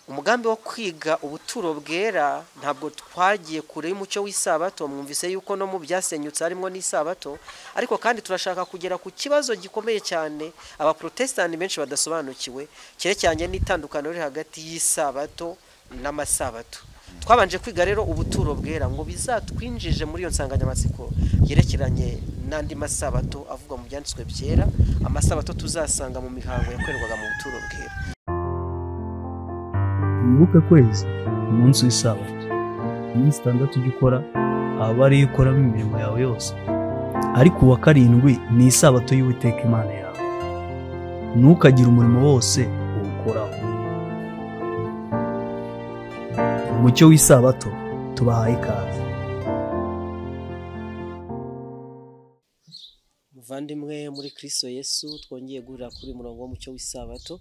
umugambi wo kwiga ubuturo bwera ntabwo twagiye kure y'umucyo w'isabato. Mwumvise yuko no mu byasenyutse harimo n'isabato, ariko kandi turashaka kugera ku kibazo gikomeye cyane abaprotestani benshi badasobanukiwe, cyerekeranye n'itandukano riri hagati y'isabato n'amasabato. Twabanje kwiga rero ubuturo bwera ngo bizatwinjije muri iyo nsanganyamatsiko yerekeranye n'andi masabato avuga mu byanditswe byera, amasabato tuzasanga mu mihango yakorerwaga mu buturo bwera. Wibuke kwezi umunsi w'isabato, iminsi 6 ujya ukora aba ariyo ukoramo imirimo yawe yose, ariko uwa karindwi ni isabato y'Uwiteka Imana yawe, ntukagire umurimo wose uwukoraho. Umucyo w'isabato tubahaye ikaze. Muvandimwe muri Kristo Yesu, twongeye guhurira kuri murongo w'umucyo w'isabato.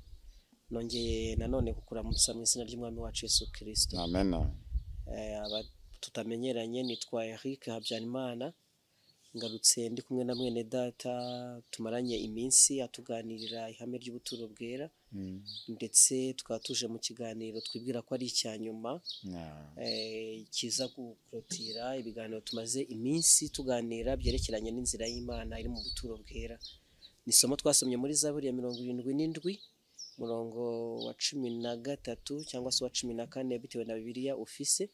Nongeye nanone kukuramutsa mu izina ry'Umwami wacu Yesu Kristo. Amen. Tutamenyeranye, nitwa Eric Habyarimana, ngarutse ndi kumwe na mwene data, tumaranye iminsi atuganirira ihame ry'ubuturo bwera, ndetse tukaba tuje mu kiganiro twibwira ko ari icya nyuma kiza gukurotira ibiganiro tumaze iminsi tuganira byerekeranye n'inzira y'Imana iri mu buturo bwera. Ni isomo twasomye muri Zaburi ya 77 murongo wa 13 cyangwa se wa 14 bitewe na Bibiliya ufise,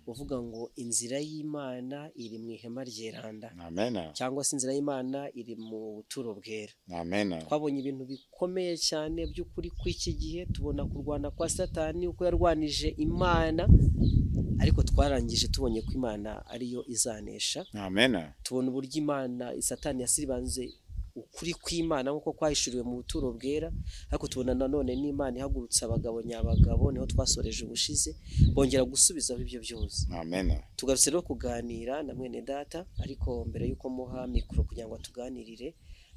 uvuga ngo inzira y'Imana iri mu ihema ryeranda. Amen. Cyangwa se inzira y'Imana iri mu buturo bwera. Amen. Twabonye ibintu bikomeye cyane by'ukuri kw'iki gihe, tubona kurwana kwa Satani uko yarwanije Imana, ariko twarangije tubonye ko Imana ariyo izanesha. Amen. Tubona uburyo Imana Satani yasiribanze ukuri kw'Imana nkuko kwahishuriwe mu buturo bwera, ariko tubona nanone n'Imana ihagurutsa abagabo nyabagabo, niho twasoreje ubushize, bongera gusubizaho ibyo byose. Amen. Tugarutse rero kuganira na mwene data, ariko mbere yuko muha mikoro kugira ngo tuganirire,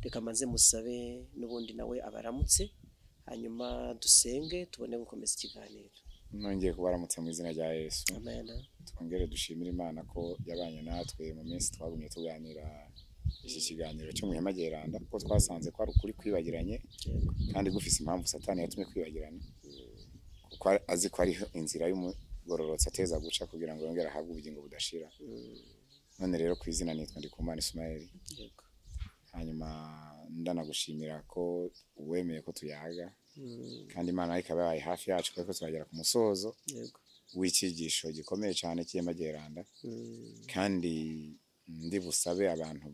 reka manze musabe n'ubundi nawe abaramutse, hanyuma dusenge tubone gukomeza ikiganiro. Nongeye kubaramutsa mu izina rya Yesu. Amen. Twongere dushimira Imana ko yabanye natwe mu minsi twagumye tuganira iki kiganiro cyo mu ihema ryeranda, kuko twasanze ko ari ukuri kwibagiranye kandi gufise impamvu Satani yatumye kwibagirana, kuko azi ko ari inzira y'umugororotsi ateza guca kugira ngo yongere ahabwe ubugingo budashira. None rero ku izina nitwa Ndikumana Ismael. Hanyuma ndanagushimira ko uwemeye ko tuyaga, kandi Imana ikaba yabaye hafi yacu kuko turagera ku musozo w'ikigisho gikomeye cyane cy'ihema ryeranda. Kandi ndi busabe abantu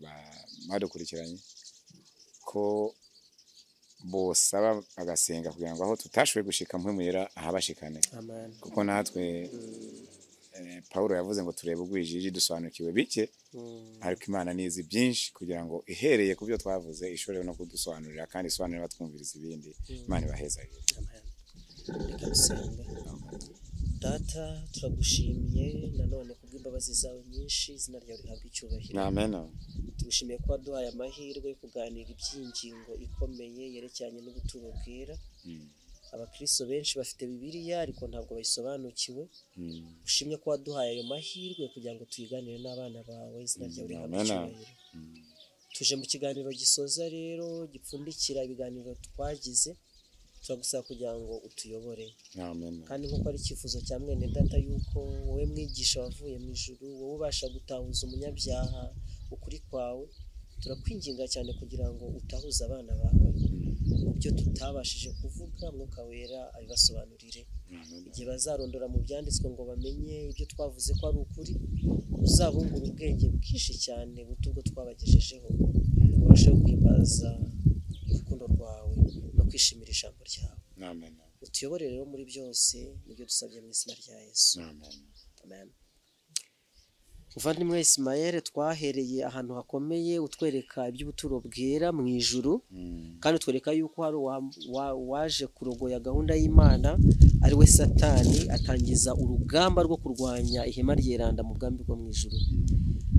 badukurikiranye ko bosaba agasenga kugira ngo aho tutashoboye gushika mpwe muhera ahabashikane. Amen. Kuko natwe Paulo yavuze ngo turebe ugwijiji dusobanukiwe bike, ariko Imana nizi byinshi kugira ngo ihereye ku byo twavuze ishobore no kudusobanurira, kandi isobanurira batwumviriza ibindi. Imana ibahezagire. Amen. Reka dusenge. Data, turagushimiye nanone kubw'imbabazi zawe nyinshi, izina ryawe rihabwa icyubahiro. Amen. Tugushimiye ko waduhaye amahirwe yo kuganira iby'ingingo ikomeye yerekeranye n'ubuturo bwera. Abakristo benshi bafite Bibiliya ariko ntabwo bayisobanukiwe. Ushimye ko waduhaye ayo mahirwe kugira ngo tuyiganire n'abana bawe, izina ryawe rihabwa icyubahiro. Tuje mu kiganiro gisoza rero gipfundikira ibiganiro twagize, turagusaba kugira ngo utuyobore. Amen. Kandi nkuko ari icyifuzo cya mwene data yuko wowe mwigisha wavuye mu ijuru, wowe ubasha gutahuza umunyabyaha ukuri kwawe, turakwinginga cyane kugira ngo utahuze abana bawe mu byo tutabashije kuvuga. Mwuka wera abibasobanurire. Igihe bazarondora mu byanditswe ngo bamenye ibyo twavuze ko ari ukuri, uzabungura ubwenge bwinshi cyane buto ubwo twabagejejeho, ubasheho guhimbaza urukundo rwawe no kwishimira ijambo ryawe. Amen. Utuyobore rero muri byose, nibyo dusabye mu izina rya Yesu. Amen. Amen. Muvandimwe Ismael, twahereye ahantu hakomeye utwereka iby'ubuturo bwera mu ijuru, kandi utwereka yuko hari waje kurogoya gahunda y'Imana ari we Satani, atangiza urugamba rwo kurwanya ihema ryeranda mu bwambi bwo mu ijuru.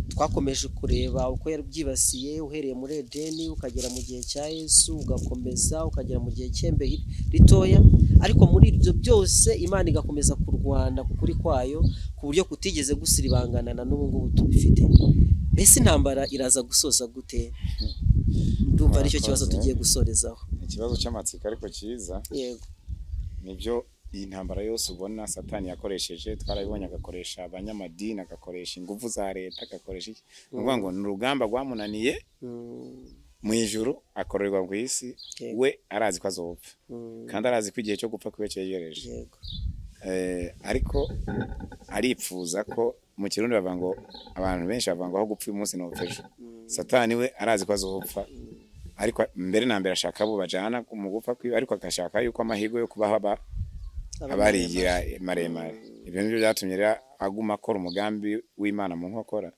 Twakomeje kureba uko yabyibasiye uhereye muri Edeni ukagera mu gihe cya Yesu, ugakomeza ukagera mu gihe cy'embe ritoya, ariko muri ibyo byose Imana igakomeza kurwana kuri kwayo ku buryo kutigeze gusiribangana na n'ubu ngubu tubifite. Mbese intambara iraza gusoza gute? Ndumva aricyo kibazo tugiye gusorezaho. Ikibazo cy'amatsiko ariko cyiza. Yego. Nibyo iyi ntambara yose ubona satani yakoresheje twarabibonye, agakoresha abanyamadini, agakoresha ingufu za leta, agakoresha iki, nuvuga ngo ni urugamba rwamunaniye mu ijuru, akorerwa ku isi, we arazi ko azopfa kandi arazi ko igihe cyo gupfa kube cyegereje. Ariko aripfuza ko mu Kirundi bavuga ngo abantu benshi bavuga ngo aho gupfa uyu munsi n'upfa ejo. Satani we arazi ko azopfa, ariko mbere na mbere ashaka abo bajana mu gupfa kwiwe, ariko agashaka yuko amahirwe yo kubaho abarigira maremare. Ibyo nibyo byatumye rero aguma akora umugambi w'Imana mu nkokora.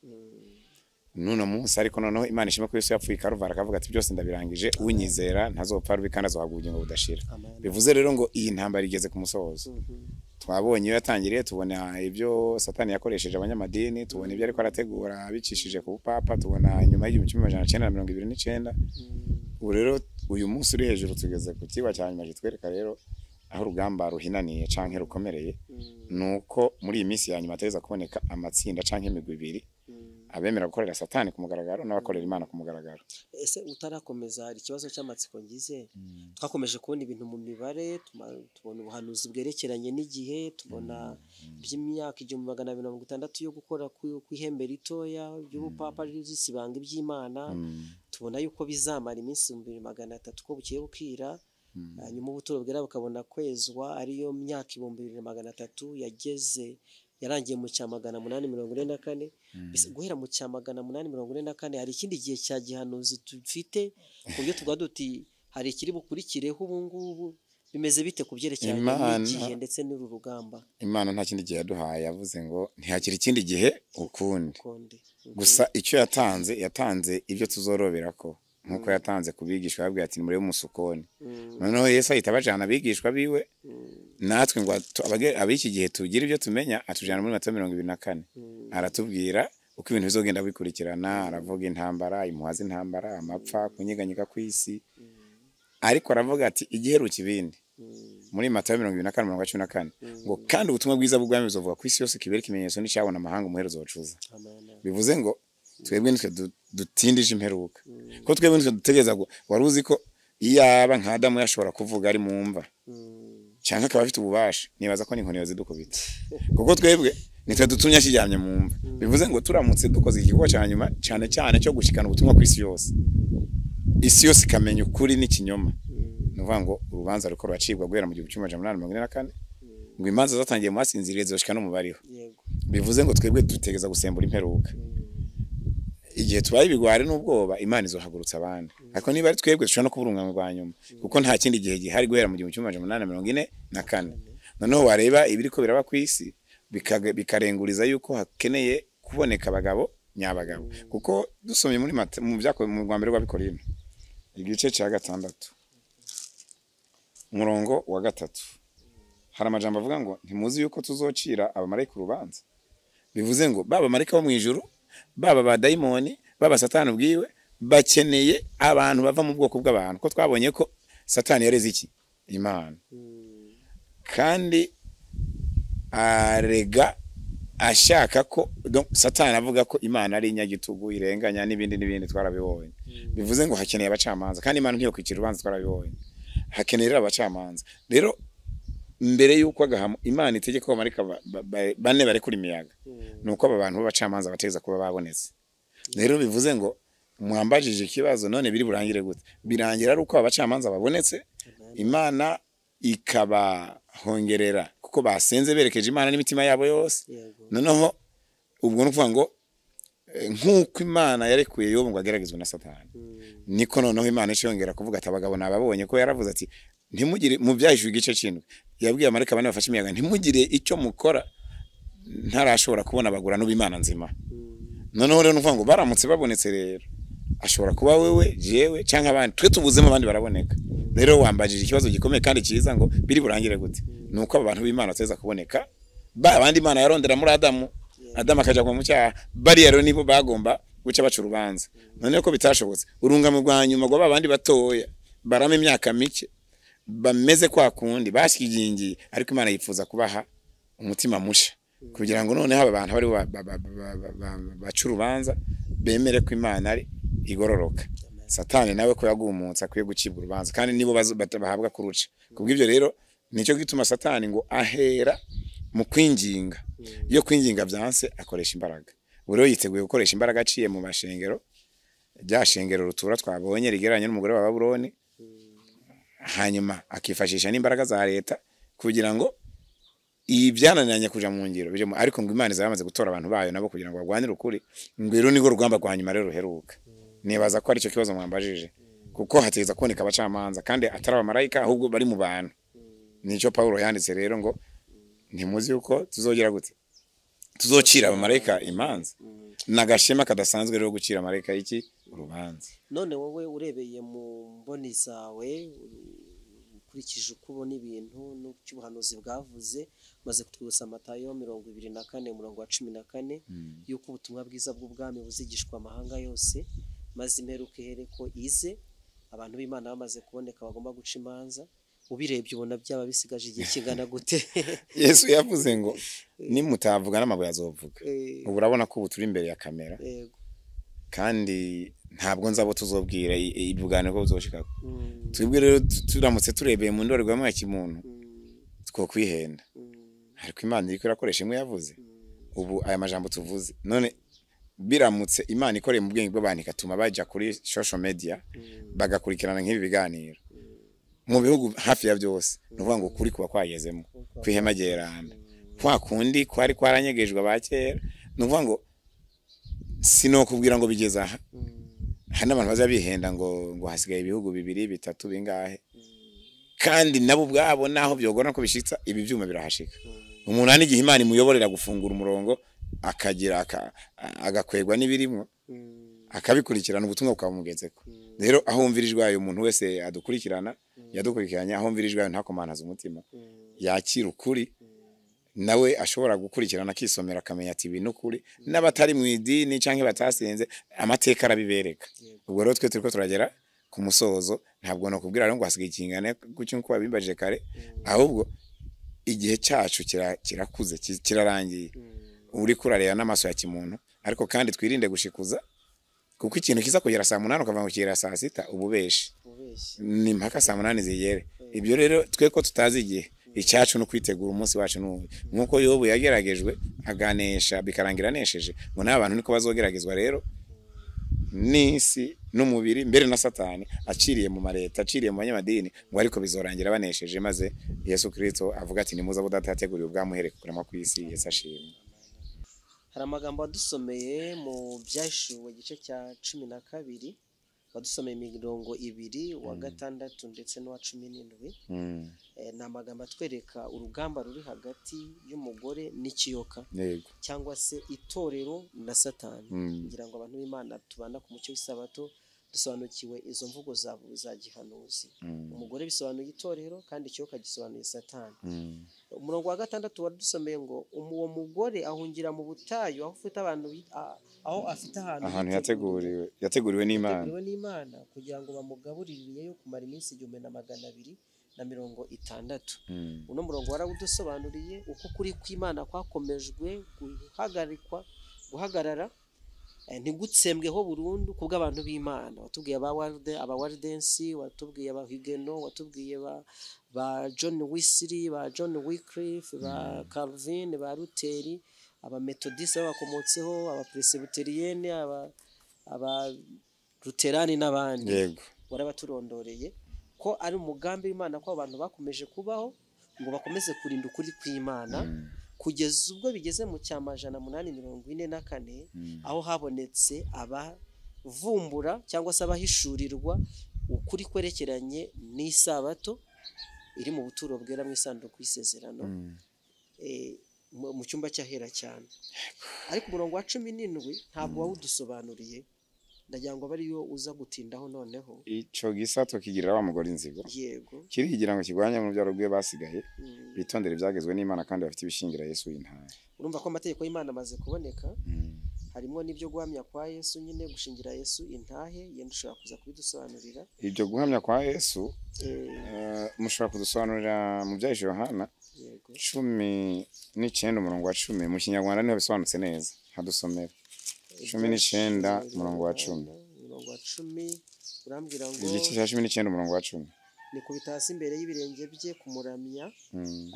Nuno munsi ariko noneho Imana ishima ko Yesu yapfuye Karuvara, akavuga ati byose ndabirangije, unyizera ntazopfa rubi kandi azohabwa ubugingo budashira. Bivuze rero ngo iyi ntambara igeze ku musozo. Twabonye iyo yatangiriye, tubona ibyo Satani yakoresheje abanyamadini, tubona ibyo ariko arategura abicishije ku papa, tubona nyuma y'1929. Ubu rero uyu munsi uri hejuru tugeze ku kiba cya nyuma kitwereka rero aho urugamba ruhinaniye canke rukomereye, nuko muri iyi minsi ya nyuma ateza kuboneka amatsinda canke imigwi ibiri, abemera gukorera Satani ku mugaragaro n'abakorera Imana ku mugaragaro. Ese utarakomeza hari ikibazo cy'amatsiko ngize, twakomeje kubona ibintu mu mibare, tubona ubuhanuzi bwerekeranye n'igihe, tubona by'imyaka 260 yo gukora ku ihembe ritoya y'ubupapa rizisibanga iby'Imana, tubona yuko bizamara iminsi 2300 ko bukiye bukira, nyuma ubuturo bwera bukabona kwezwa, ariyo myaka 2300 yageze yarangiye mu cyamagana 844. Guhera mu cyamagana 844 hari ikindi gihe cya gihanuzi dufite ku byo tuvuga duti hari ikiri bukurikireho ubu ngubu, bimeze bite ku byerekeranye n'igihe ndetse n'uru rugamba? Imana nta kindi gihe yaduhaye, yavuze ngo ntihakiri ikindi gihe ukundi. Gusa icyo yatanze ibyo tuzorobera ko, nkuko yatanze kubigishwa, yabwiye ati muri umusukoni. Noneho Yesu ahita abajana abigishwa biwe, natwe ngo abiki gihe tugira ibyo tumenya, atujana muri Matayo 24. Aratubwira uko ibintu bizogenda bikurikirana, aravuga intambara, impuhaza intambara, amapfa, kunyeganyega kw'isi, ariko aravuga ati igiheruka ibindi. Muri Matayo 24:14 ngo kandi ubutumwa bwiza bw'ubwami buzovuga ku isi yose kibera ikimenyetso n'icyabona amahanga umuherezo wocuza. Bivuze ngo twebwe nitwe dutindije imperuka, ko twebwe nitwe dutegereza waruzi ko iyaba nka Adamu yashobora kuvuga ari mu mva cyangwa akaba afite ububasha, nibaza ko n'inkoni zidukubita, kuko twebwe nitwe dutumye kijyamye mu mva. Bivuze ngo turamutse dukoze igikorwa cya nyuma cyane cyane cyo gushikana ubutumwa ku isi yose, isi yose ikamenya ukuri n'ikinyoma, nuvuga ngo urubanza ruko rwacibwa guhera mu 1844, ngo imanza zatangiye mu basinziriye zoshika no mu bariho. Bivuze ngo twebwe dutegeza gusembura imperuka. Igihe tubaye ibigware n'ubwoba, Imana izohagurutsa abandi, ariko niba ari twebwe dushobora no kuburungamwe rwa nyuma, kuko nta kindi gihe gihari guhera mu 1844. Noneho wareba ibiriko biraba ku isi bikarenguriza yuko hakeneye kuboneka abagabo nyabagabo, kuko dusomye muri mu byako mu rwa mbere rw'Abikorino igice cya 6 umurongo wa 3, hari amajambo avuga ngo ntimuzi yuko tuzocira abamarayika urubanza. Bivuze ngo baba marayika bo mu ijuru, baba ba daimoni, baba Satani ubwiwe, bakeneye abantu bava mu bwoko bw'abantu, ko twabonye ko Satani yareze iki Imana, kandi arega ashaka ko Satani avuga ko Imana ari inyagitugu irenganya n'ibindi twarabibonye. Bivuze ngo hakeneye abacamanza, kandi Imana ntiyo kwicira urubanza, twarabibonye, hakenera abacamanza. Rero mbere yuko agahamo Imana itegeka ko marika bane bare kuri miyaga, nuko aba bantu b'abacamanza bateza kuba babonetse. Rero bivuze ngo mwambajije ikibazo none biri burangire gute, birangira ari uko abacamanza babonetse, Imana ikabahongerera kuko basenze berekeje Imana n'imitima yabo yose. Noneho ubwo nukuvuga ngo nkuko Imana yarekuye Yobu ngo ageragezwe na Satani, niko noneho Imana ishongera kuvuga ati abagabo nababonye, ko yaravuze ati ntimugire mu byahishwe igice cy'indwi, yabwiye amarika bane bafashe imiyaga ntimugire icyo mukora ntarashobora kubona abagura n'ubimana nzima. Noneho rero nukuvuga ngo baramutse babonetse, rero ashobora kuba wewe jewe cyangwa abandi, twe tubuzemo abandi baraboneka. Rero wambajije ikibazo gikomeye kandi cyiza ngo biri burangire gute, nuko abantu b'Imana bateza kuboneka, abandi Imana yarondera muri Adamu akaja mu cyaha, bari rero nibo bagomba guca baca urubanza. None ko bitashobotse, urungamo rwa nyuma ngo babandi batoya barame imyaka mike bameze kwa kundi bashigingiye, ariko Imana yifuza kubaha umutima musha, kugira ngo noneho aba bantu bari baca urubanza bemere ko Imana ari igororoka. Satani nawe ko yagumutse akwiye gucibwa urubanza, kandi nibo bahabwa kuruca. Kubw'ibyo rero nicyo gituma satani ngo ahera mu kwinginga iyo kwinginga byanse akoresha imbaraga buri rero yiteguye gukoresha imbaraga aciye mu mashengero rya shengero rutura twabonye rigeranye n'umugore wa Babuloni hanyuma akifashisha n'imbaraga za leta kugira ngo ibyananiranye kuja mu ngiro bijemo ariko ngo Imana izamaze gutora abantu bayo nabo kugira ngo barwanire ukuri ngo rero nigo rugamba rwa nyuma rero ruheruka nibaza ko ari cyo kibazo mwambajije kuko hategeza kuboneka abacamanza kandi atari abamarayika ahubwo bari mu bantu nicyo Paulo yanditse rero ngo ntimuzi yuko tuzogira gute tuzocira abamarayika imanza nagashema kadasanzwe rero gucira abamarayika iki urubanza none wowe urebeye mu mboni zawe ukurikije uko ubona ibintu n'ubuhanuzi bwavuze maze kutwibutsa Matayo 24:14 yuko ubutumwa bwiza bw'ubwami buzigishwa amahanga yose maze imperuka ihereko ize abantu b'Imana bamaze kuboneka bagomba guca imanza ubirebye ubona byaba bisigaje igihe kingana gute Yesu yavuze ngo nimutavuga n'amabuye azovuga ubu urabona ko ubu turi imbere ya kamera kandi ntabwo nzabo tuzobwira ibugane ko buzoshika twibwe rero turamutse turebeye mu ndorerwamo ya kimuntu two kwihenda ariko Imana iriko irakoresha imwe yavuze ubu aya majambo tuvuze none biramutse Imana ikoreye mu bwenge bw'abantu ikatuma baja kuri social media bagakurikirana nk'ibi biganiro mu bihugu hafi ya byose nuvuga ngo kuri kuba kwagezemo kwihema geranda kwa kundi kwari kwaranyegejwe abakera nuvuga ngo sinokubwira ngo bigeza aha hana abantu baza bihenda ngo hasigaye ibihugu 2 3 bingahe kandi nabo bwabo naho byogora ko bishitsa ibi byuma birahashika umuntu ani gihe Imana imuyoborera gufungura umurongo akagira agakwegwa nibirimwo akabikurikirana ubutumwa bukabumugezeko rero ahumvirijwe ayo umuntu wese adukurikirana yadukurikiranye ahumvirijwe ayo ntakomanaza umutima yakira ukuri nawe ashobora gukurikirana akisomera akamenya ati ibintu kuri n'abatari mu idini canke batasenze amateka arabibereka ubwo rero twe turiko turagera ku musozo ntabwo no kubwira rero ngo hasigaye ikingane gucyo nko babimbaje kare ahubwo igihe cyacu kirakuze kirarangiye uri kurarera n'amaso ya kimuntu ariko kandi twirinde gushikuza kuko ikintu kiza kugera saa 8 ukava ngo kigera saa 6 ububeshi ni mpaka saa 8 zigere ibyo rero twe ko tutazi igihe icyacu no kwitegura umunsi wacu nuko Yobu yageragejwe aganesha bikarangira nesheje ngo n'abantu niko bazogeragezwa rero nisi n'umubiri mbere na satani aciriye mu mareta aciriye mu banyamadini ngo ariko bizorangira banesheje maze Yesu Kristo avuga ati nimuza budatateguriye ubwamuhereka kurema kw'isi Yesu ashimwe hari amagambo adusomeye mu byashuwe gice cya 12 wadusomeye imirongo 2 wa 6 ndetse no wa 17 na amagambo atwereka urugamba ruri hagati y'umugore n'ikiyoka cyangwa se itorero na satani ngira ngo abantu b'Imana tubana ku mucyo w'isabato dusobanukiwe izo mvugo za gihanuzi umugore bisobanuye itorero kandi ikiyoka gisobanuye satani umurongo wa 6 wadusomeye ngo uwo mugore ahungira mu butayu aho ufite abantu aho afite ahantu yateguriwe n'Imana kugira ngo bamugabuririye yo kumara iminsi 1260 uno murongo warawudusobanuriye uko kuri kw'Imana kwakomejwe guhagarara ntigutsembweho burundu kubw'abantu b'Imana watubwiye abawardensi watubwiye abahigeno watubwiye ba John Wesley ba John Wycliffe ba Calvin ba Luther aba Methodist bakomotseho aba Presbyterian aba Luterani n'abandi warabaturondoreye ko ari umugambi w'Imana ko abantu bakomeje kubaho ngo bakomeze kurinda ukuri kw'Imana kugeza ubwo bigeze mu cyamajana 844 aho habonetse abavumbura cyangwa se abahishurirwa ukuri kwerekeranye n'isabato iri mu buturo bwera mu isanduku y'isezerano mu cyumba cyahera cyane ariko umurongo wa 17 ntabwo wawudusobanuriye ndagira ngo bariyo uza gutindaho noneho ico gisato kigirira wa mugore inzigo yego kirigira ngo kigwanya mu byaro bwe basigaye bitondere byagezwe n'Imana kandi bafite ibishingira Yesu y'intare urumva ko amategeko y'Imana amaze kuboneka harimo n'ibyo guhamya kwa Yesu nyine gushingira Yesu intahe yenda ushobora kuza kubidusobanurira ibyo guhamya kwa Yesu mushobora kudusobanurira mu bya Yohana 19 umurongo wa 10 mu kinyarwanda niho bisobanutse neza hadusomera 19 umurongo wa 10 urambwira ngo igice cya 19 umurongo wa 10 nikubita hasi imbere y'ibirenge bye kumuramya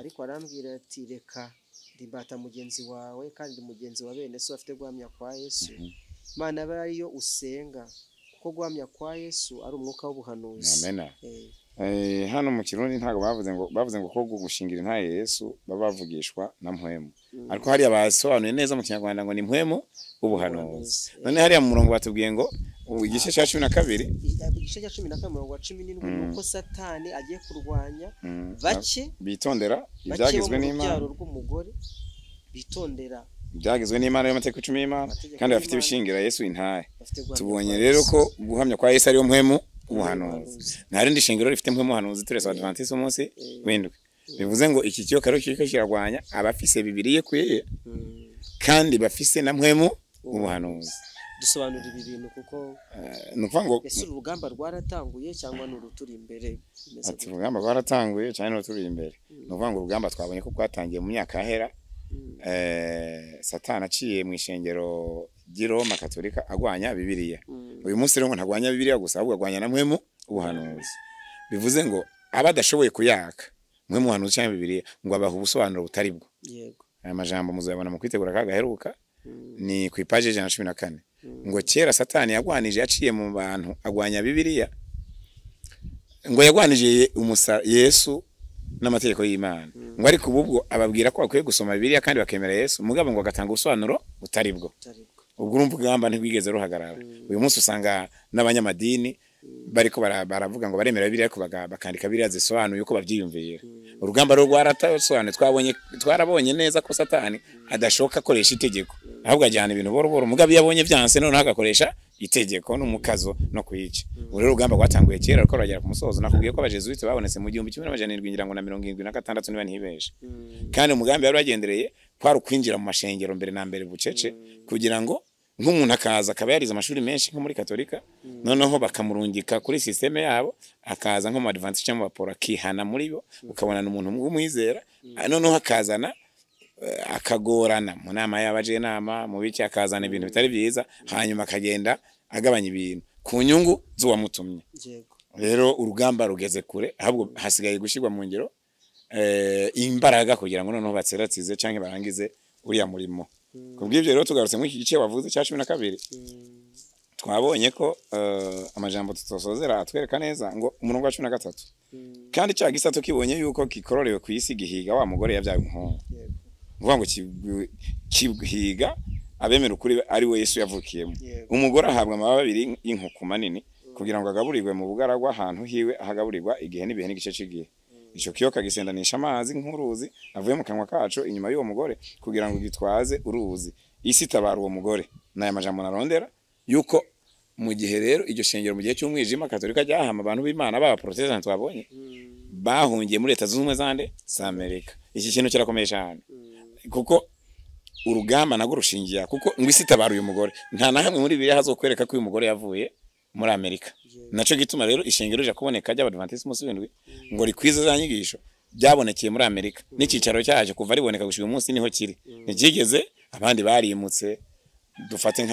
ariko arambwira ati reka ndimbata mugenzi wawe kandi mugenzi wa bene so afite guhamya kwa Yesu Imana abe ariyo usenga kuko guhamya kwa Yesu ari umwuka w'ubuhanuzi. Amen. Hano mu Kirundi ntago bavuze ngo ko gushingira nta Yesu babavugishwa na mpwemu ariko hari abasobanuye neza mu Kinyarwanda ngo ni mpwemu w'ubuhanuzi. None hari mu murongo batubwiye ngo igice cya 12 igice cya 12 murongo wa 17 nuko Satani agiye kurwanya bake bitondera ibyagizwe n'Imana rw'umugore bitondera byagizwe n'Imana y'amategeko 10 y'Imana kandi bafite ibishingira Yesu intahe. Tubonye rero ko guhamya kwa Yesu ariyo mpwemu ubuhanuzi. Nta rindi shingiro rifite mpwemu ubuhanuzi turese Adventiste umunsi w'indwi. Bivuze ngo iki kiyo karo kiko kiragwanya abafise Bibiliya kuye kandi bafise na mpwemu ubuhanuzi. Dusobanura ibi bintu kuko nukuvuga ngo ese urugamba rwaratanguye cyangwa n'uruturi imbere. Ati urugamba rwaratanguye cyane n'uruturi imbere. Nukuvuga ngo urugamba twabonye ko kwatangiye mu myaka ahera Satani aciye mu ishengero ry'Iroma Katolika agwanya Bibiliya. Uyu munsi rero ntagwanya Bibiliya gusa ahubwo agwanya na mpwemu ubuhanuzi. Bivuze ngo abadashoboye kuyaka mpwemu ubuhanuzi cyangwa Bibiliya ngo abaha ubusobanuro butari bwo. Yego. Aya majambo muzayabona mu kwitegura kagaheruka ni ku ipaje 114 ngo kera Satani yagwanije yaciye mu bantu agwanya Bibiliya ngo yagwanije Yesu n'amategeko y'Imana ngo ariko ubwo ababwira ko bakwiye gusoma Bibiliya kandi bakemera Yesu mugabo ngo agatanga ubusobanuro butari bwo. Ubwo urumva ugamba ntigwigeze ruhagarara. Uyu munsi usanga n'abanyamadini bariko baravuga ngo baremera Bibiliya ariko bakandika Bibiliya zisobanuye uko bavyiyumvira. Urugamba rwo rwarasobanuye twarabonye neza ko Satani adashoka akoresha itegeko ahubwo ajyana ibintu boro mugabo yabonye byanse none agakoresha itegeko n'umukazo no kuyica. Uri rugamba rwatanguye kera ariko ragera ku musozo nakubwiye ko abajesuite babonetse mu 1776 ngira ngo na 76 niba ntibeshe. Kandi umugambi yari wagendereye kwari kwinjira mu mashengero mbere na mbere bucece kugira ngo nk'umuntu akaza akaba yarize amashuri menshi nko muri Katolika noneho bakamurungika kuri systeme yabo akaza nko mu Adventiste cyangwa bapora kihana muri bo ukabona n'umuntu w'umwizera noneho akazana akagorana mu nama y'abaje nama mu biki akazana ibintu bitari byiza hanyuma akagenda agabanya ibintu ku nyungu z'uwamutumye. Rero urugamba rugeze kure ahubwo hasigaye gushirwa mu ngiro imbaraga kugira ngo noneho batseratsize canke barangize uriya murimo. Kubw'ibyo rero tugarutse mu iki gice wavuze cya 12 twabonye ko amajambo tutosozera atwereka neza ngo umurongo wa 13 kandi cya gisato kibonye yuko kikororewe ku isi gihiga wa mugore yabyaye umuhungu. Vuga ngo kihiga abemera ukuri ari we Yesu yavukiyemo. Umugore ahabwa amababa 2 y'inkuku manini kugira ngo agaburirwe mu bugaragwa ahantu hiwe ahagaburirwa igihe n'ibihe n'igice cy'igihe. Ico kiyoka gisendanisha amazi nk'uruzi avuye mu kanwa kacu inyuma y'uwo mugore kugira ngo gitwaze uruzi. Isi tabara uwo mugore. Naya majambo narondera yuko mu gihe rero iryo shengero mu gihe cy'umwijima Katolika ryahama abantu b'Imana baba Protestant twabonye bahungiye muri Leta Zunze Ubumwe za Amerika. Iki kintu kirakomeye cyane kuko urugamba nago rushingiye kuko ngo isi tabara uyu mugore nta na hamwe muri biri hazokwereka ko uyu mugore yavuye muri Amerika. Naco gituma rero ishengero rije kuboneka ry'Abadventiste umunsi w'indwi ngo rikwize za nyigisho byabonekeye muri Amerika n'ikicaro cyaje kuva riboneka gushika umunsi niho kiri. Ntigigeze abandi barimutse dufate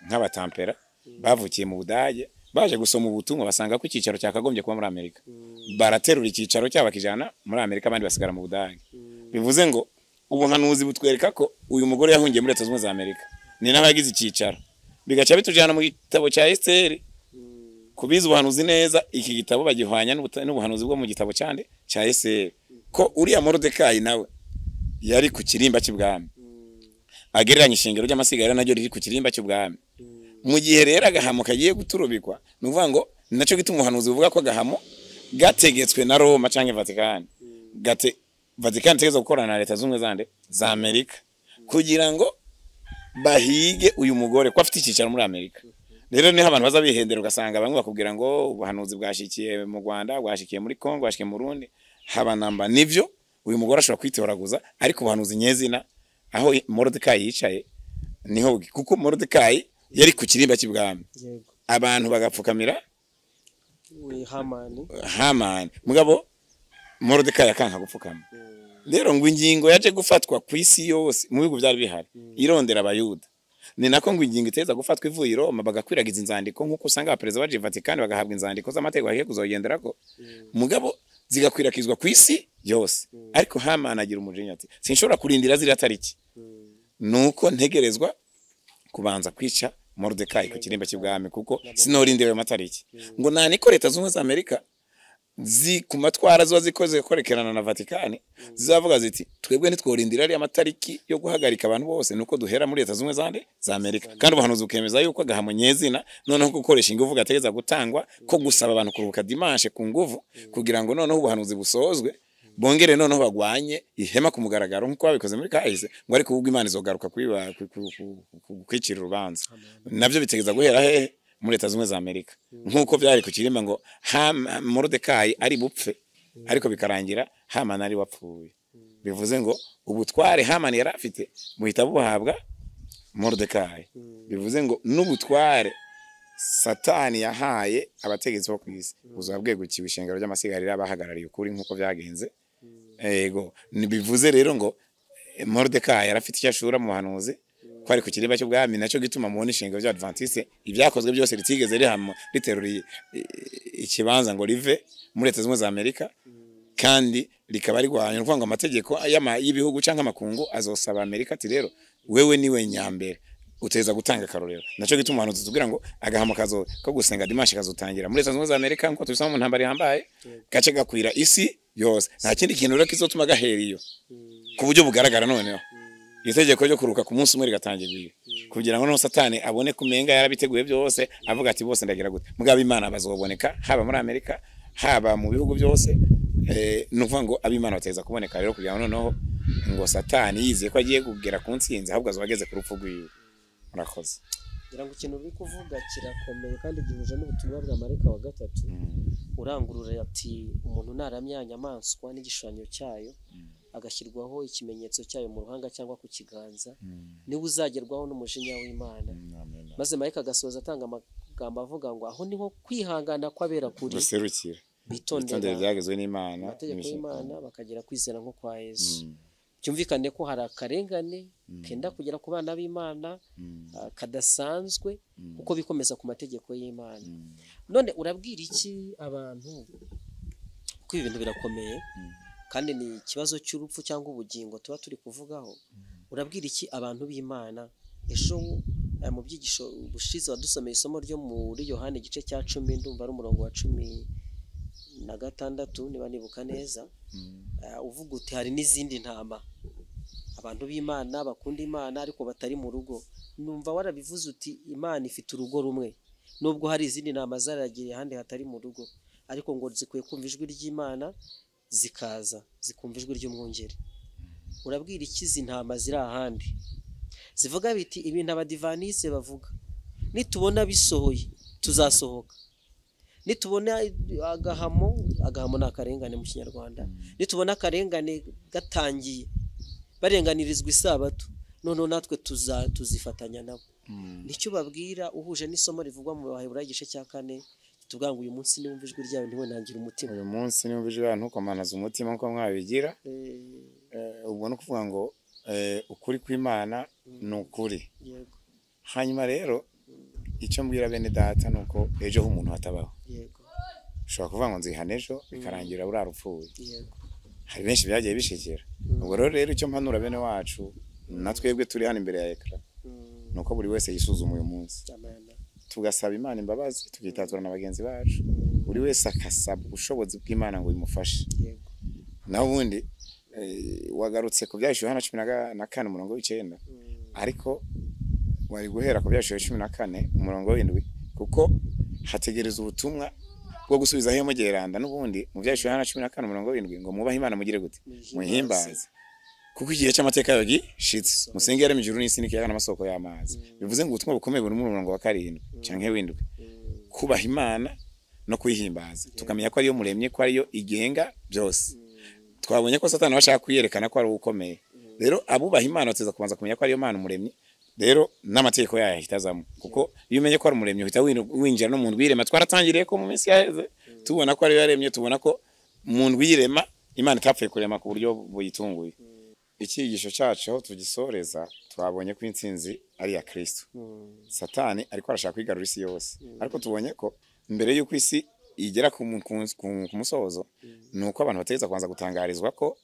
nk'abatampera bavukiye mu Budage baje gusoma ubutumwa basanga ko ikicaro cyakagombye kuba muri Amerika baraterura ikicaro cyabakijana muri Amerika abandi basigara mu Budage. Bivuze ngo ubuhanuzi butwereka ko uyu mugore yahungiye muri Leta Zunze Ubumwe za Amerika ni n'abagize ikicaro bigaca bitujana mu gitabo cya Esther kubiza ubuhanuzi neza. Iki gitabo bagihwanya n'ubuhanuzi bwo mu gitabo cyande cya Esther ko uriya Mordekai nawe yari ku kirimba cy'ubwami agereranya ishengero ry'amasigara naryo riri ku kirimba cy'ubwami. Mu gihe rero agahamo kagiye guturubikwa nuvuga ngo naco gituma ubuhanuzi buvuga ko agahamo gategetswe na Roma canke Vatican Vatican tegeza gukorana na Leta Zunze Ubumwe za Amerika kugira ngo bahige uyu mugore ko afite ikicaro muri Amerika. Rero niho abantu baza bihendera ugasanga bamwe bakubwira ngo ubuhanuzi bwashikiye mu Rwanda bwashikiye muri Kongo bwashikiye mu Burundi habanamba nivyo uyu mugore ashobora kwitoraguza ariko ubuhanuzi nyezina aho Mordekai yicaye niho kuko Mordekai yari ku kirimba cy'ibwami abantu bagapfukamira Hamani mugabo Mordekai akanka gupfukama. Rero ngo ingingo yaje gufatwa ku isi yose mu bihugu byari bihari irondera abayuda ni nako ngo ingingo iteza gufatwa ivuye i Roma bagakwiragiza inzandiko nk'uko usanga abaperezida baje Vatican bagahabwa inzandiko z'amategeko agiye kuzogenderako mugabo zigakwirakwizwa ku isi yose ariko Hamani agira umujinya ati sinshobora kurindira ziriya tariki nuko ntegerezwa kubanza kwica Mordekai ku kirimba cy'ibwami kuko sinorindira ayo matariki ngo niko leta z'ubumwe za Amerika ku matwara zo zikoze korekerana na Vatican zizavuga ziti twebwe ntitworindira ari amatariki yo guhagarika abantu bose nuko duhera muri leta z'ubumwe za Amerika kandi ubuhanuzi ukemeza yuko agahamo nyezina noneho gukoresha ingufu gategeza gutangwa ko gusaba abantu kuruhuka dimanche ku nguvu kugira ngo noneho ubuhanuzi busozwe bongere noneho bagwanye ihema ku mugaragaro nkuko babikoze muri kahise ngo ariko ubwo Imana izogaruka kwicira urubanza nabyo bitegeza guhera hehe muri leta z'ubumwe za Amerika nkuko byari ku kirimba ngo Mordekai ari bupfe ariko bikarangira Hamani ari wapfuye bivuze ngo ubutware Hamani yari afite muhita buhabwa Mordekai bivuze ngo n'ubutware Satani yahaye abategetsi bo kwisi uzabwiye gukiba ishengero ry'amasigarira bahagarariye ukuri nkuko byagenze ego bivuze rero ngo Mordekai yarafite icyo ashura mu bahanuzi ko ari ku kirimba cy'ubwami nacyo gituma mubona ishengero rya Adventiste ibyakozwe byose ritigeze riteruriye ikibanza ngo rive muri leta z'ubumwe za Amerika kandi rikaba rigwanya kuvuga ngo amategeko y'ibihugu cyangwa amakungu azosaba Amerika ati rero wewe niwe nyambere uteza gutanga karorero nacyo gituma abantu tuzubwira ngo agahamo kazo ko gusenga dimanche kazotangira muri leta z'ubumwe za Amerika nko tubisoma mu ntambara ihambaye gace gakwira isi yose nta kindi kintu rero kizotuma gaheriyo ku buryo bugaragara noneho itegeko ryo kuruka ku munsi umwe rigatangirwa kugira ngo no Satani abone kumenga yarabiteguye byose avuga ati bose ndagira gute mugabo Imana bazoboneka haba muri Amerika haba mu bihugu byose nuvuga ngo abimana bateza kuboneka rero kugira ngo noneho ngo Satani yize ko agiye kugera ku ntsinzi ahubwo azobageze ku rupfu rwiwe murakoze ngira ngo ikintu uri kuvuga kirakomeye kandi gihuje n'ubutumwa bwa Marika wa gatatu urangurura ati umuntu naramya nyamaswa n'igishushanyo cyayo agashyirwaho ikimenyetso cyayo mu ruhanga cyangwa ku kiganza niwe uzagerwaho n'umujinya w'Imana maze Marika agasoza atanga amagambo avuga ngo aho niho kwihangana kwabera kuri guserukira bitondera byagezwe n'Imana amategeko y'Imana bakagira kwizera nko kwa Yesu cyumvikane ko hari akarengane kenda kugera ku bana b'Imana kadasanzwe kuko bikomeza ku mategeko y'Imana none urabwira iki abantu ko ibintu birakomeye kandi ni ikibazo cy'urupfu cyangwa ubugingo tuba turi kuvugaho urabwira iki abantu b'Imana ejo mu byigisho bushize wadusomeye isomo ryo muri Yohana igice cya 10 ndumva ari umurongo wa 16 niba nibuka neza uvuga uti hari n'izindi ntama abantu b'Imana bakunda Imana ariko batari mu rugo numva warabivuze uti Imana ifite urugo rumwe nubwo hari izindi ntama zaragiye ahandi hatari mu rugo ariko ngo zikwiye kumva ijwi ry'Imana zikaza zikumva ijwi ry'umwungeri urabwira iki izi ntama ziri ahandi zivuga biti ibintu abadivanise bavuga nitubona bisohoye tuzasohoka nitubona agahamo n'akarengane mu kinyarwanda nitubona akarengane gatangiye barenganirizwa isabato noneho natwe tuzifatanya nabo nicyo babwira uhuje n'isomo rivugwa mu Baheburayo igice cya 4 tuvuga ngo uyu munsi niwumva ijwi ryawe ntiwe nangira umutima uyu munsi niwumva ijwi ryawe ntukomanaza umutima nko mwabigira ubwo no kuvuga ngo ukuri kw'Imana ni ukuri yego hanyuma rero icyo mbwira bene data nuko ejo h'umuntu hatabaho yego ushobora kuvuga ngo nzihana ejo bikarangira urarupfuye yego hari benshi byagiye bishikira ubwo rero icyo mpanura bene wacu natwebwe turi hano imbere ya ekara nuko buri wese yisuzuma uyu munsi tugasaba Imana imbabazi tukitatura na bagenzi bacu buri wese akasaba ubushobozi bw'Imana ngo imufashe yego naho ubundi wagarutse ku byashyuwe hano 14 umurongo w'9 ariko wari guhera ku byashyuwe 14 umurongo w'7 kuko hategereza ubutumwa bwo gusubiza aho mugeranda n'ubundi mu byashyuwe hano 14 umurongo w'7 ngo mubahe Imana mugire gute muhimbaze kuko igihe cy'amateka yawe gishitse musengere mu ijuru n'isi n'ikiyaga n'amasoko y'amazi bivuze ngo ubutumwa bukomeye buri mu murongo wa 7 canke w'7 kubaha Imana no kuyihimbaza tukamenya ko ariyo muremye ko ariyo igenga byose twabonye ko Satani bashaka kuyerekana ko ari ukomeye rero abubaha Imana bateza kubanza kumenya ko ariyo Mana muremye rero n'amategeko yayo hitazamo kuko iyo umenye ko ari umuremye uhita winjira no muntu wirema twaratangiriye ko mu minsi yaheze tubona ko ariyo yaremye tubona ko umuntu wirema Imana itapfuye kurema ku buryo buyitunguye icyigisho cyacu aho tugisoreza twabonye ko intsinzi ari iya Kristo. Satani ariko arashaka kwigarura isi yose, ariko tubonye ko mbere y'uko isi igera ku musozo nuko abantu bategeza kubanza gutangarizwa ko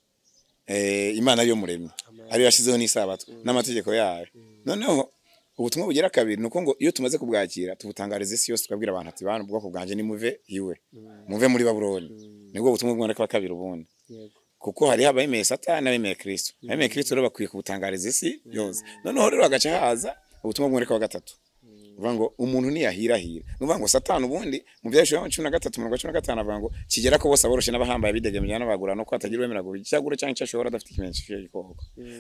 Imana ariyo muremyi, ariyo yashizeho n'isabato n'amategeko yayo. Noneho ubutumwa bugira kabiri nuko ngo iyo tumaze kubwakira tubutangariza isi yose, tukabwira abantu ati bana ubwoko bwanje ni muve iwe, muve muri Babuloni. Nibwo butumwa bw'umwaka wa kabiri ubundi, kuko hari abemeye Satani n'abemeye Kristo. Abemeye Kristo rero bakwiye kubutangariza isi yose. Noneho rero agaca haza ubutumwa bw'umwaka wa gatatu, uvuga ngo umuntu niyahirahira. Nuvuga ngo Satani ubundi mu byashyo 13:15 avuga ngo kigera ko bose aboroshe n'abahambaye bidegemye n'abagura no kwatagira wemera ngo icyagura cyangwa cyashobora adafite ikimenyetso cy'igikoko.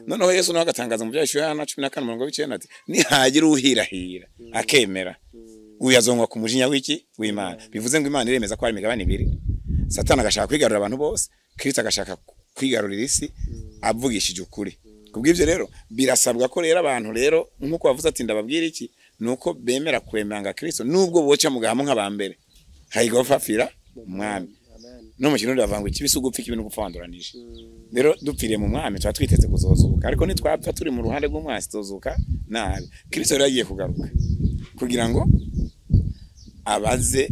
Noneho Yesu nawe agatangaza mu byashyo 14:19 ati nihagira uhirahira akemera uyazongwa ku mujinya w'iki w'Imana. Bivuze ngo Imana iremeza ko hari imigabane ibiri. Satani agashaka kwigarura abantu bose, Kristo agashaka kwigarurira isi avugishije ukuri. Kubw'ivyo rero birasabwa ko rero abantu rero nkuko bavuze ati ndababwira iki nuko bemera kwemanga Kristo nubwo boca mugahamo nk'abambere hayigofafira umwami. No mu kintu ndavanga ikibisugu upfika ibintu gupfanduranije. Rero dupfiriye mu mwami twa twiteze kuzozuka, ariko nitwapfa turi mu ruhande rw'umwasi tuzozuka nabi. Kristo rero yagiye kugaruka kugira ngo abaze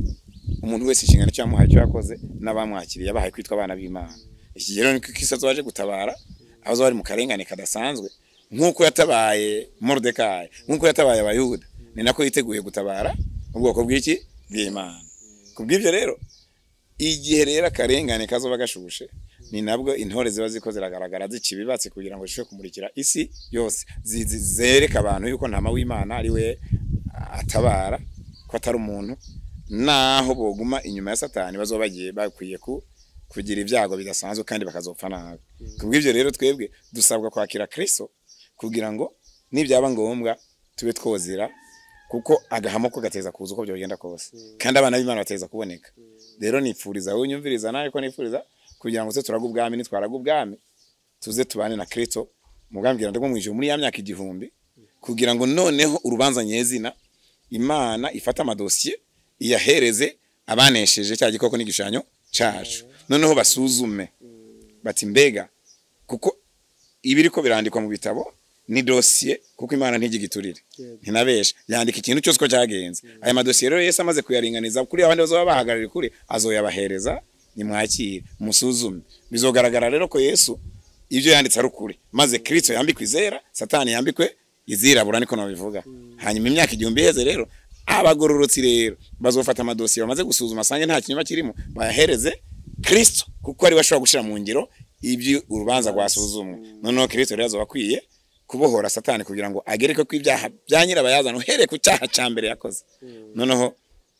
umuntu wese inshingano cyamuhaye cyo yakoze n'abamwakiriye abahaye kwitwa abana b'Imana. Iki rero ni Kristo azaje gutabara abazo bari mu karengane kadasanzwe, nkuko yatabaye Mordekai, nkuko yatabaye Abayuda, ni nako yiteguye gutabara ubwoko bw'iki bw'Imana. Kubw'ivyo rero igihe rero akarengane kazoba gashushe, ni nabwo intore ziba ziko ziragaragara zikibibatse kugira ngo zishobe kumurikira isi yose, zereka abantu yuko ntama w'Imana ari we atabara, ko atari umuntu, naho boguma inyuma ya Satani bazoba bagiye bakwiye kugira ibyago bidasanzwe kandi bakazopfa nabi. Kubw'ivyo rero twebwe dusabwa kwakira Kristo kugira ngo nibyaba ngombwa tube twozira, kuko agahamo ko gateza kuza uko byogenda kose, kandi abana b'Imana bateza kuboneka. Rero nipfuriza wowe nyumviriza nawe ko nipfuriza kugira ngo se turaga ubwami, nitwaraga ubwami tuze tubane na Kristo mugambira ndagwa mwijuru muri ya myaka 1000, kugira ngo noneho urubanza nyezina Imana ifata amadosiye iyahereze abanesheje cya gikoko n'igishushanyo cyacu. Noneho basuzume bati mbega, kuko ibiriko birandikwa mu bitabo ni dosiye, kuko Imana ntigigiturire ntinabesha, yandika ikintu cyose ko cyagenze. Aya madosiye rero Yesu amaze kuyaringaniza kuri abandi bazoba bahagarara kuri azoyabahereza, nimwakire musuzume. Bizogaragara rero ko Yesu ibyo yanditse ari ukuri, maze Kristo yambikwe izera, Satani yambikwe izirabura, niko nabivuga. Hanyuma imyaka 1000 iheze rero abagororotsi rero bazofata amadosiye bamaze gusuzuma sange nta kinyuma kirimo, bayahereze Kristo, kuko ari washobora gushira mu ngiro ibyo urubanza rwasuzumwe. Noneho Kristo rero azobakwiye kubohora Satani kugira ngo agereke ko ibyaha bya nyirabayazana uhere ku cyaha cya mbere yakoze. Noneho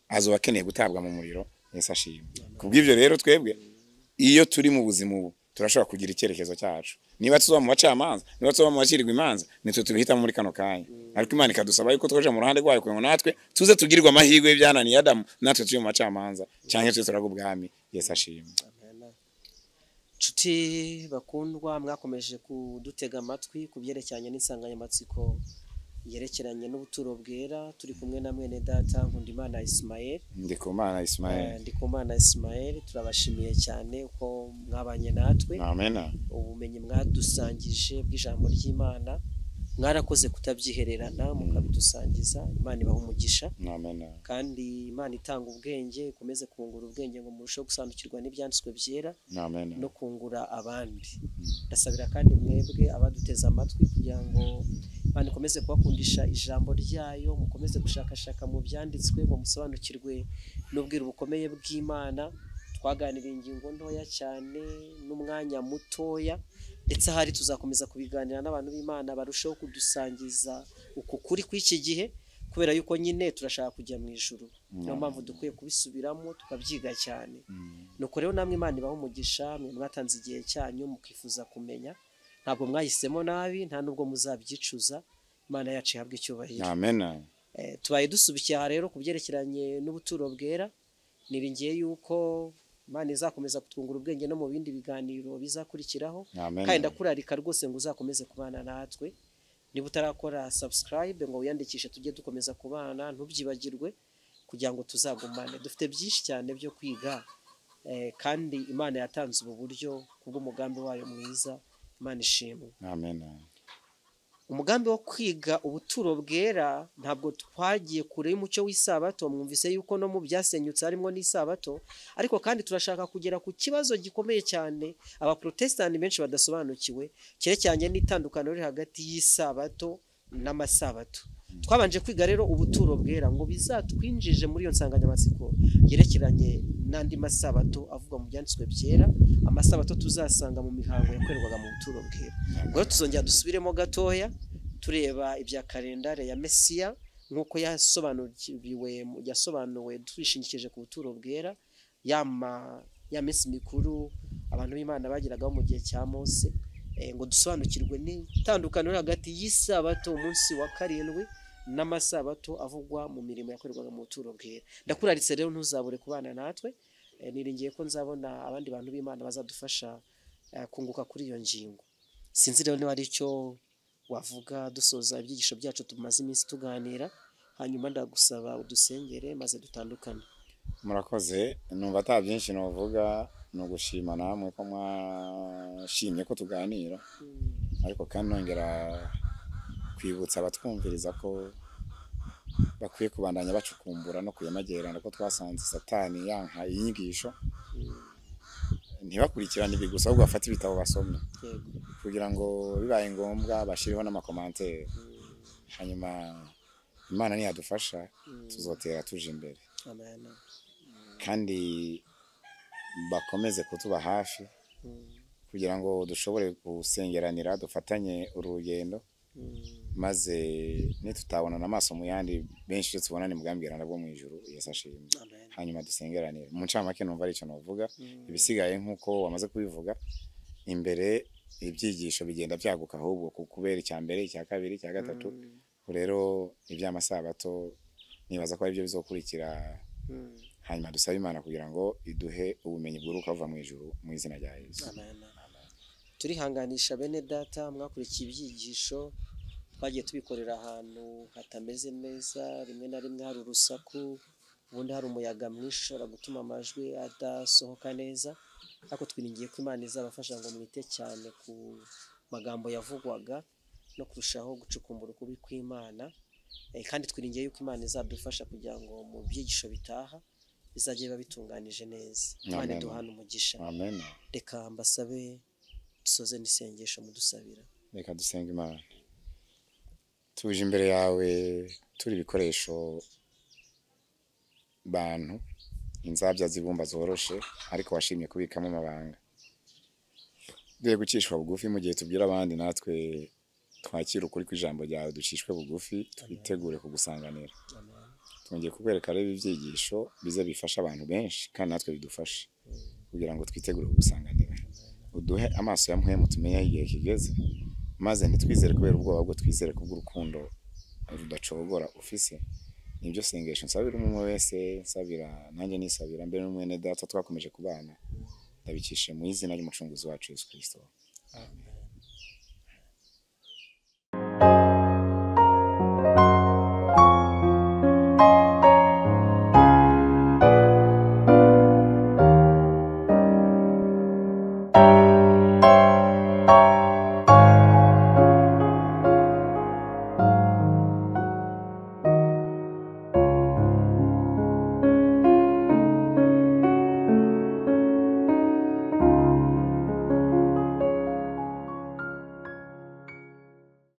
azobakeneye gutabwa mu muriro. Yesu ashimwe. Kubw'ivyo rero twebwe iyo turi mu buzima ubu turashobora kugira icyerekezo cyacu. Niba tuzoba mu bacamanza, niba tuzoba mu bacirirwa imanza, nitwe tubihitamo muri kano kanya. Ariko Imana ikadusaba yuko twaje mu ruhande rwayo kugira ngo natwe tuze tugirirwa amahirwe y'ibyananiye Adamu, natwe turi mu bacamanza cyangwa twe turaga ubwami. Yesu ashimwe. Nshuti bakundwa, mwakomeje kudutega amatwi kubyerekeranye n'insanganyamatsiko yerekeranye n'ubuturo bwera. Turi kumwe na mwene data Nkundimana Ismael. Ndikumana Ismael, turabashimiye cyane uko mwabanye natwe. Amen. Ubumenyi mwadusangije bw'ijambo ry'Imana, mwarakoze kutabyihererana mukabidusangiza. Imana ibaha umugisha. Amen. Kandi Imana itanga ubwenge, ikomeze kungura ubwenge ngo murusheho gusobanukirwa n'ibyanditswe byera. Amen. No kungura abandi. Ndasabira kandi mwebwe abaduteza amatwi kugira ngo Imana ikomeze kubakundisha ijambo ryayo, mukomeze gushakashaka mu byanditswe ngo musobanukirwe n'ubwira bukomeye bw'Imana. Twaganiriye ingingo ntoya cyane n'umwanya mutoya, ndetse hari tuzakomeza kubiganira n'abantu b'Imana barushaho kudusangiza uko kuri kw'iki gihe, kubera yuko nyine turashaka kujya mu ijuru. Niyo mpamvu dukwiye kubisubiramo tukabyiga cyane. Nuko rero namwe Imana ibaha umugisha, mwe mwatanze igihe cyanyu mukifuza kumenya, ntabwo mwahisemo nabi, nta nubwo muzabyicuza. Imana yacu ihabwe icyubahiro. Amen. Tubaye dusubikiye aha rero kubyerekeranye n'ubuturo bwera. Niringiye yuko Imana izakomeza kutwungura ubwenge no mu bindi biganiro bizakurikiraho. Kandi ndakurarika rwose ngo uzakomeze kubana natwe. Niba utarakora subscribe ngo wiyandikishe tujye dukomeza kubana, ntubyibagirwe kugira ngo tuzagumane. Dufite byinshi cyane byo kwiga, kandi Imana yatanze ubu buryo kubw'umugambi wayo mwiza. Imana ishimwe. amen. Umugambi wo kwiga ubuturo bwera ntabwo twagiye kure y'umucyo w'isabato. Mwumvise yuko no mu byasenyutse harimo n'isabato, ariko kandi turashaka kugera ku kibazo gikomeye cyane abaprotestani benshi badasobanukiwe, cyerekeranye n'itandukano riri hagati y'isabato n'amasabato. Twabanje kwiga rero ubuturo bwera ngo bizatwinjije muri iyo nsanganyamatsiko yerekeranye n'andi masabato avuga mu byanditswe byera, amasabato tuzasanga mu mihango yakorerwaga mu buturo bwera. Ubwo tuzongera dusubiremo gatoya tureba ibya kalendare ya Mesiya nk'uko yasobanuwe twishingikije ku buturo bwera, ya minsi mikuru abantu b'Imana bagiragaho mu gihe cya Mose, ngo dusobanukirwe n'itandukano hagati y'isabato umunsi wa karindwi n'amasabato avugwa mu mirimo yakorerwaga mu buturo bwera. Ndakuraritse rero ntuzabure kubana natwe, niringiye ko nzabona abandi bantu b'Imana bazadufasha kunguka kuri iyo ngingo. Sinzi rero niba ari icyo wavuga dusoza ibyigisho byacu tumaze iminsi tuganira, hanyuma ndagusaba udusengere maze dutandukane. Murakoze, numva ata byinshi novuga, no gushima namwe ko mwashimye ko tuganira, ariko kandi nongera kwibutsa abatwumviriza ko bakwiye kubandanya bacukumbura no kuyamagerana, ko twasanze Satani yanka inyigisho, ntibakurikirane ibi gusa ahubwo bafate ibitabo basomye kugira ngo bibaye ngombwa bashiriho n'amakomantere, hanyuma Imana niyadufasha tuzotera tuje imbere. Amen. Kandi bakomeze kutuba hafi kugira ngo dushobore gusengeranira, dufatanye urugendo, maze nitutabonana amaso mu yandi benshi cyo tubonane mugambirana bwo mu ijuru. Yesu ashimwe. Hanyuma dusengeranire. Mu ncamake numva ari cyo novuga, ibisigaye nkuko wamaze kubivuga imbere, ibyigisho bigenda byaguka ahubwo kubera icya mbere, icya kabiri, icya gatatu. Rero iby'amasabato nibaza ko ari byo bizokurikira, hanyuma dusaba Imana kugira ngo iduhe ubumenyi bw'uruka buva mu ijuru mu izina rya Yesu. Amen. Turihanganisha bene data mwakurikiye ibyigisho, twagiye tubikorera ahantu hatameze neza, rimwe na rimwe hari urusaku, ubundi hari umuyaga mwinshi ushobora gutuma amajwi adasohoka neza, ariko twiringiye ko Imana izabafasha ngo mwite cyane ku magambo yavugwaga no kurushaho gucukumbura ukubi kw'Imana, kandi twiringiye yuko Imana izadufasha kugira ngo mu byigisho bitaha bizajye biba bitunganije neza. Imana iduhane umugisha. Amen. Reka mbasabe dusoze n'isengesho mudusabira. Reka dusenge. Imana, tuje imbere yawe turi ibikoresho bantu, inzabya zibumba zoroshe, ariko washimye kubikamo amabanga. Duhe gucishwa bugufi mu gihe tubwira abandi, natwe twakira ukuri kw'ijambo ryawe, ducishwe bugufi, twitegure kugusanganira. Twongeye kukwereka rero ibyigisho bize bifasha abantu benshi, kandi natwe bidufashe kugira ngo twitegure kugusanganira. Uduhe amaso ya mpwemu tumenye igihe kigeze, maze ntitwizere kubera ubwoba, ahubwo twizere kubw'urukundo rudacogora ufise. Nibyo sengesho nsabira umwe wese, nsabira nanjye nisabira mbere n'umwene data twakomeje kubana, ndabikishe mu izina ry'umucunguzi wacu Yesu Kristo. Amen.